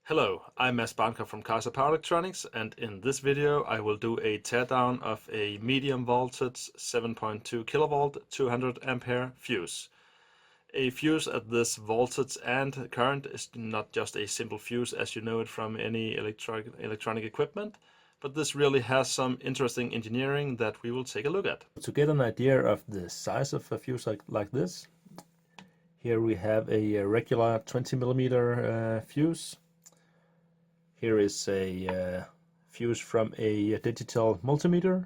Hello, I'm Mads Barnker from Kaizer Power Electronics, and in this video I will do a teardown of a medium voltage 7.2 kilovolt 200 ampere fuse. A fuse at this voltage and current is not just a simple fuse as you know it from any electronic equipment, but this really has some interesting engineering that we will take a look at. To get an idea of the size of a fuse like this, here we have a regular 20mm fuse. Here is a fuse from a digital multimeter,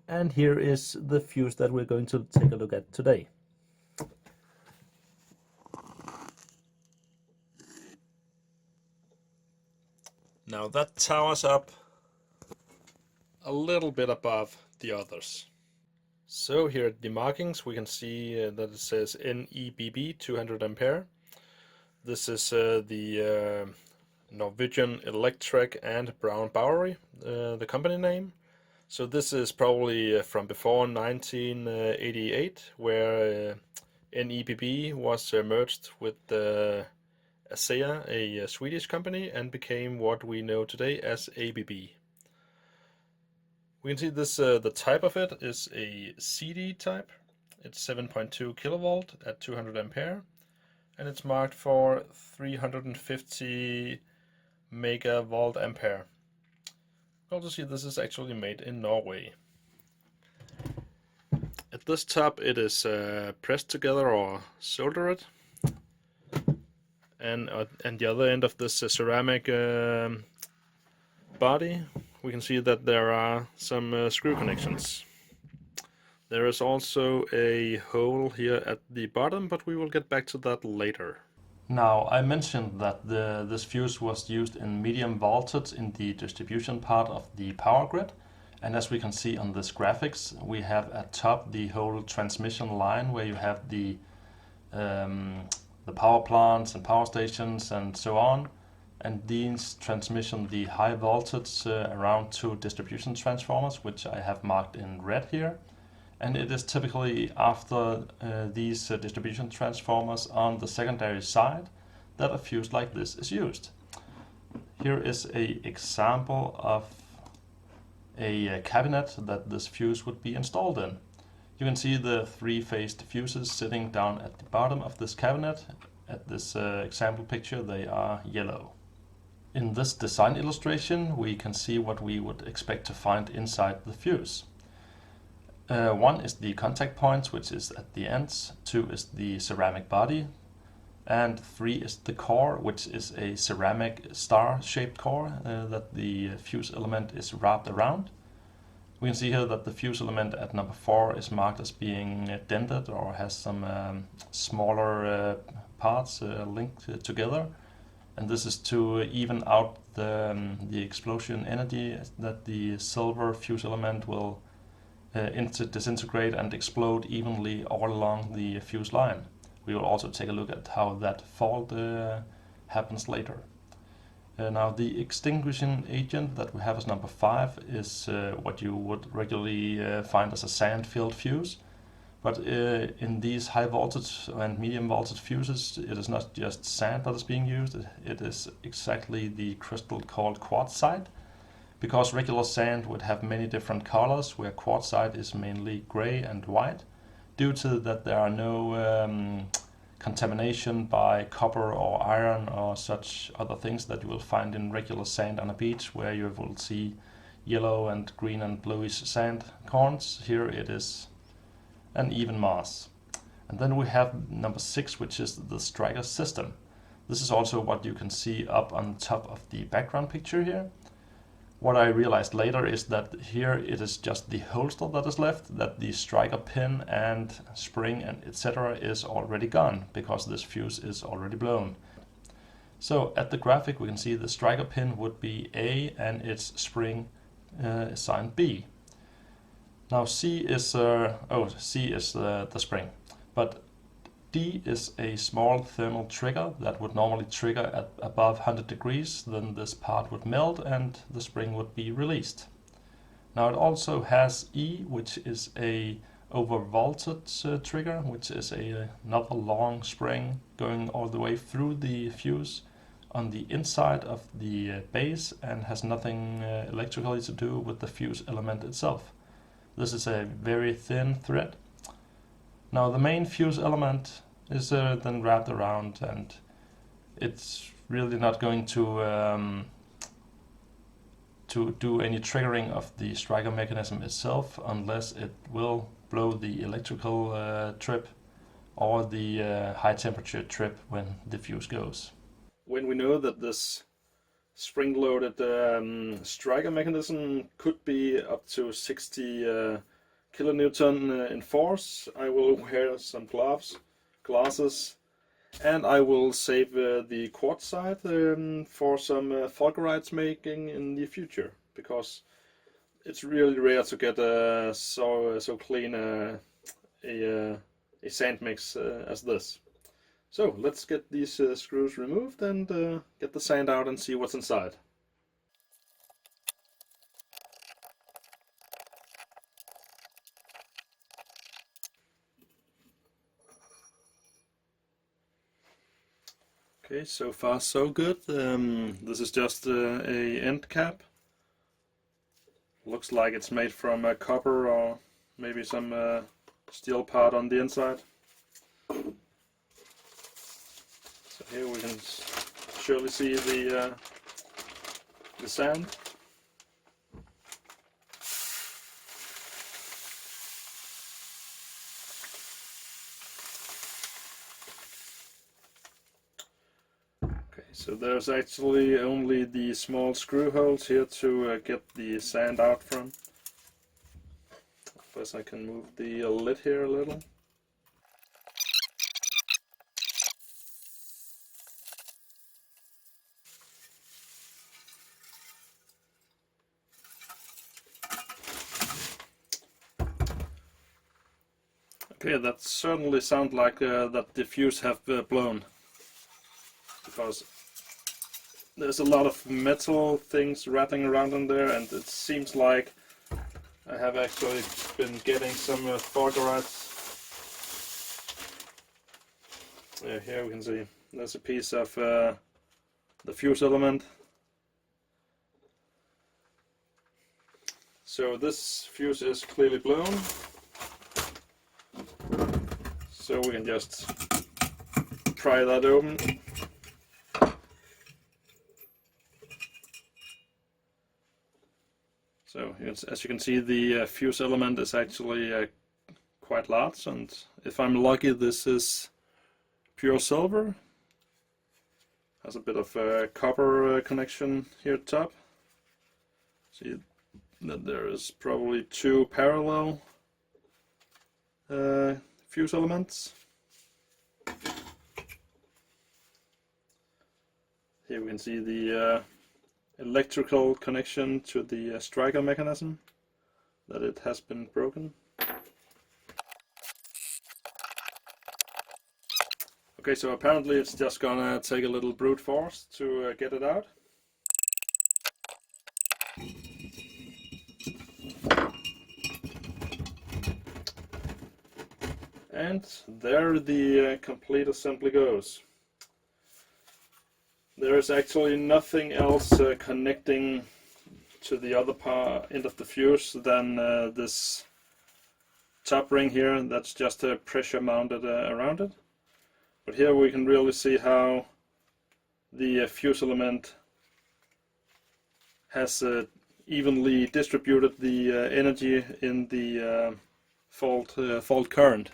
and here is the fuse that we're going to take a look at today. Now that towers up a little bit above the others. So here at the markings we can see that it says NEBB 200 ampere. This is the Norwegian Electric and Brown Bowery, the company name. So this is probably from before 1988, where NEBB was merged with ASEA, a Swedish company, and became what we know today as ABB. We can see this, the type of it is a CD type. It's 7.2 kilovolt at 200 ampere, and it's marked for 350 megavolt ampere. You also see this is actually made in Norway. At this top it is pressed together or soldered, and the other end of this ceramic body we can see that there are some screw connections. There is also a hole here at the bottom, but we will get back to that later. Now, I mentioned that this fuse was used in medium voltage in the distribution part of the power grid. And as we can see on this graphics, we have at top the whole transmission line where you have the power plants and power stations and so on. And these transmission the high voltage around two distribution transformers, which I have marked in red here. And it is typically after these distribution transformers on the secondary side that a fuse like this is used. Here is an example of a cabinet that this fuse would be installed in. You can see the three-phased fuses sitting down at the bottom of this cabinet. At this example picture they are yellow. In this design illustration we can see what we would expect to find inside the fuse. One is the contact points, which is at the ends. Two is the ceramic body. And three is the core, which is a ceramic star-shaped core that the fuse element is wrapped around. We can see here that the fuse element at number 4 is marked as being dented or has some smaller parts linked together. And this is to even out the explosion energy that the silver fuse element will disintegrate and explode evenly all along the fuse line. We will also take a look at how that fault happens later. Now the extinguishing agent that we have as number 5 is what you would regularly find as a sand-filled fuse. But in these high voltage and medium voltage fuses, it is not just sand that is being used, it is exactly the crystal called quartzite. Because regular sand would have many different colors, where quartzite is mainly gray and white, due to that there are no contamination by copper or iron or such other things that you will find in regular sand on a beach, where you will see yellow and green and bluish sand corns. Here it is an even mass. And then we have number 6, which is the striker system. This is also what you can see up on top of the background picture here. What I realized later is that here it is just the holster that is left, that the striker pin and spring and etc. is already gone, because this fuse is already blown. So at the graphic we can see the striker pin would be A and its spring assigned B. Now C is the spring, but D is a small thermal trigger that would normally trigger at above 100 degrees. Then this part would melt and the spring would be released. Now it also has E, which is a overvoltage trigger, which is another long spring going all the way through the fuse on the inside of the base and has nothing electrically to do with the fuse element itself. This is a very thin thread. Now the main fuse element is then wrapped around, and it's really not going to do any triggering of the striker mechanism itself unless it will blow the electrical trip or the high temperature trip when the fuse goes. When we know that this spring-loaded striker mechanism could be up to 60 kilonewton in force, I will wear some glasses, and I will save the quartz side for some fulgurites making in the future, because it's really rare to get so clean a sand mix as this. So let's get these screws removed and get the sand out and see what's inside. Okay, so far so good. This is just a end cap. Looks like it's made from copper or maybe some steel part on the inside. So here we can surely see the sand. Okay, so there's actually only the small screw holes here to get the sand out from. First I can move the lid here a little. Okay, that certainly sounds like that the fuse have blown, because there's a lot of metal things rattling around in there, and it seems like I have actually been getting some fulgurites. Yeah, here we can see there's a piece of the fuse element. So this fuse is clearly blown. So we can just pry that open. So as you can see, the fuse element is actually quite large, and if I'm lucky, this is pure silver. Has a bit of a copper connection here at top. See that there is probably two parallel fuse elements. Here we can see the electrical connection to the striker mechanism, that it has been broken. Okay, so apparently it's just gonna take a little brute force to get it out. And there the complete assembly goes. There is actually nothing else connecting to the other end of the fuse than this top ring here. That's just pressure mounted around it. But here we can really see how the fuse element has evenly distributed the energy in the fault current.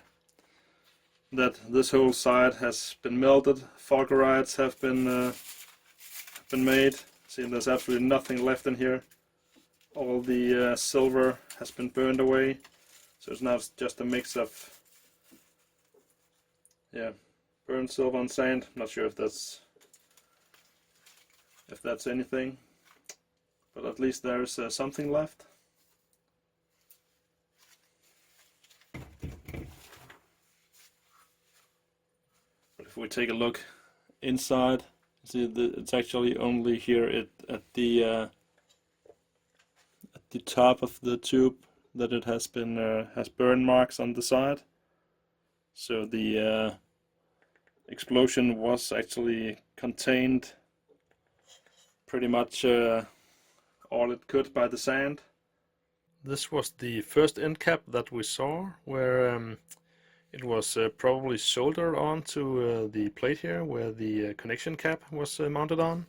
That this whole side has been melted, fulgurites have been made. See, there's absolutely nothing left in here. All the silver has been burned away, so it's now just a mix of burned silver and sand. I'm not sure if that's anything, but at least there's something left. If we take a look inside, see it's actually only here at the top of the tube that it has been has burn marks on the side. So the explosion was actually contained pretty much all it could by the sand. This was the first end cap that we saw, where it was probably soldered onto the plate here, where the connection cap was mounted on.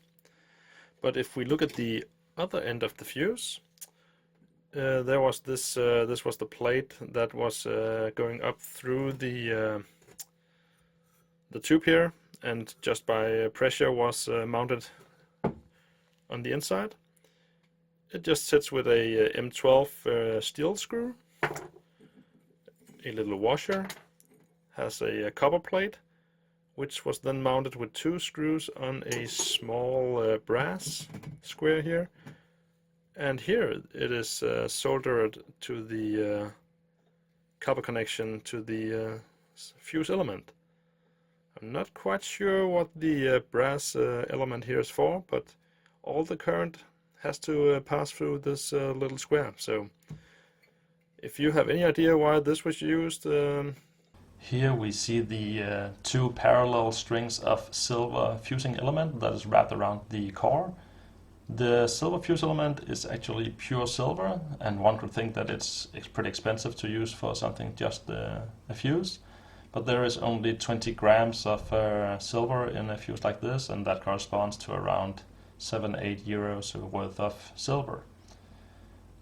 But if we look at the other end of the fuse, there was this. This was the plate that was going up through the tube here, and just by pressure was mounted on the inside. It just sits with a M12 steel screw, a little washer, has a copper plate, which was then mounted with 2 screws on a small brass square here. And here it is soldered to the copper connection to the fuse element. I'm not quite sure what the brass element here is for, but all the current has to pass through this little square. So if you have any idea why this was used... Here we see the 2 parallel strings of silver fusing element that is wrapped around the core. The silver fuse element is actually pure silver, and one could think that it's pretty expensive to use for something just a fuse. But there is only 20 grams of silver in a fuse like this, and that corresponds to around 7-8 euros worth of silver.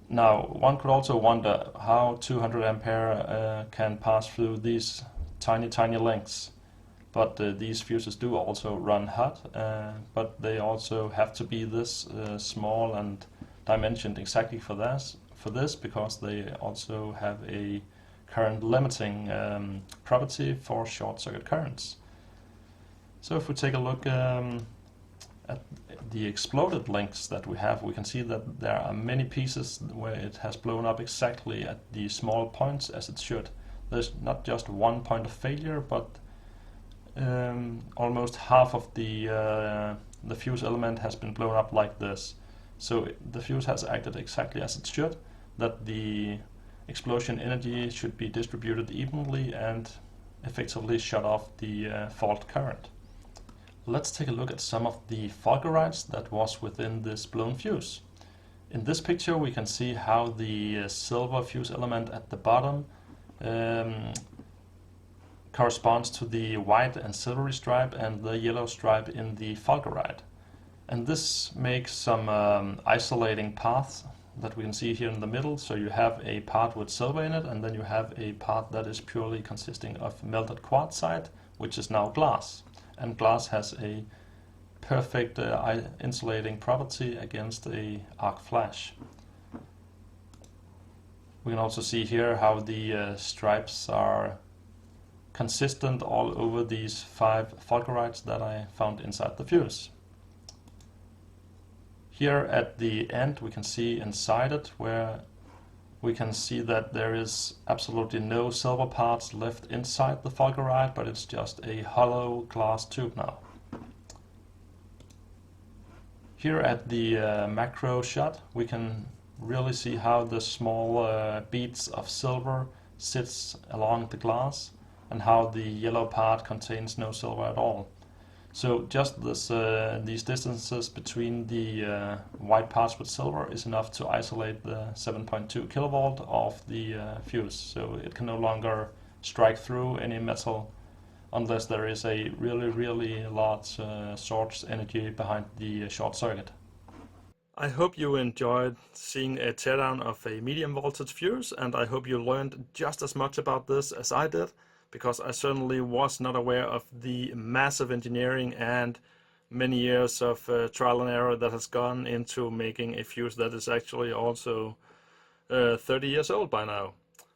Now, one could also wonder how 200 ampere can pass through these tiny lengths. But these fuses do also run hot, but they also have to be this small and dimensioned exactly for this, because they also have a current limiting property for short circuit currents. So if we take a look at the exploded links that we have, we can see that there are many pieces where it has blown up exactly at the small points as it should. There's not just one point of failure, but almost half of the fuse element has been blown up like this. So the fuse has acted exactly as it should, that the explosion energy should be distributed evenly and effectively shut off the fault current. Let's take a look at some of the fulgurites that was within this blown fuse. In this picture we can see how the silver fuse element at the bottom corresponds to the white and silvery stripe and the yellow stripe in the fulgurite. And this makes some isolating paths that we can see here in the middle. So you have a part with silver in it, and then you have a part that is purely consisting of melted quartzite, which is now glass. And glass has a perfect insulating property against a arc flash. We can also see here how the stripes are consistent all over these 5 fulgurites that I found inside the fuse. Here at the end we can see inside it, where we can see that there is absolutely no silver parts left inside the fulgurite, but it's just a hollow glass tube now. Here at the macro shot we can really see how the small beads of silver sits along the glass, and how the yellow part contains no silver at all. So just these distances between the white parts with silver is enough to isolate the 7.2 kilovolt of the fuse. So it can no longer strike through any metal unless there is a really large source energy behind the short circuit. I hope you enjoyed seeing a teardown of a medium voltage fuse, and I hope you learned just as much about this as I did, because I certainly was not aware of the massive engineering and many years of trial and error that has gone into making a fuse that is actually also 30 years old by now.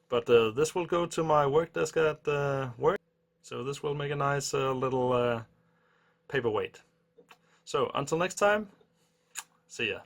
But this will go to my work desk at work, so this will make a nice little paperweight. So until next time, see ya.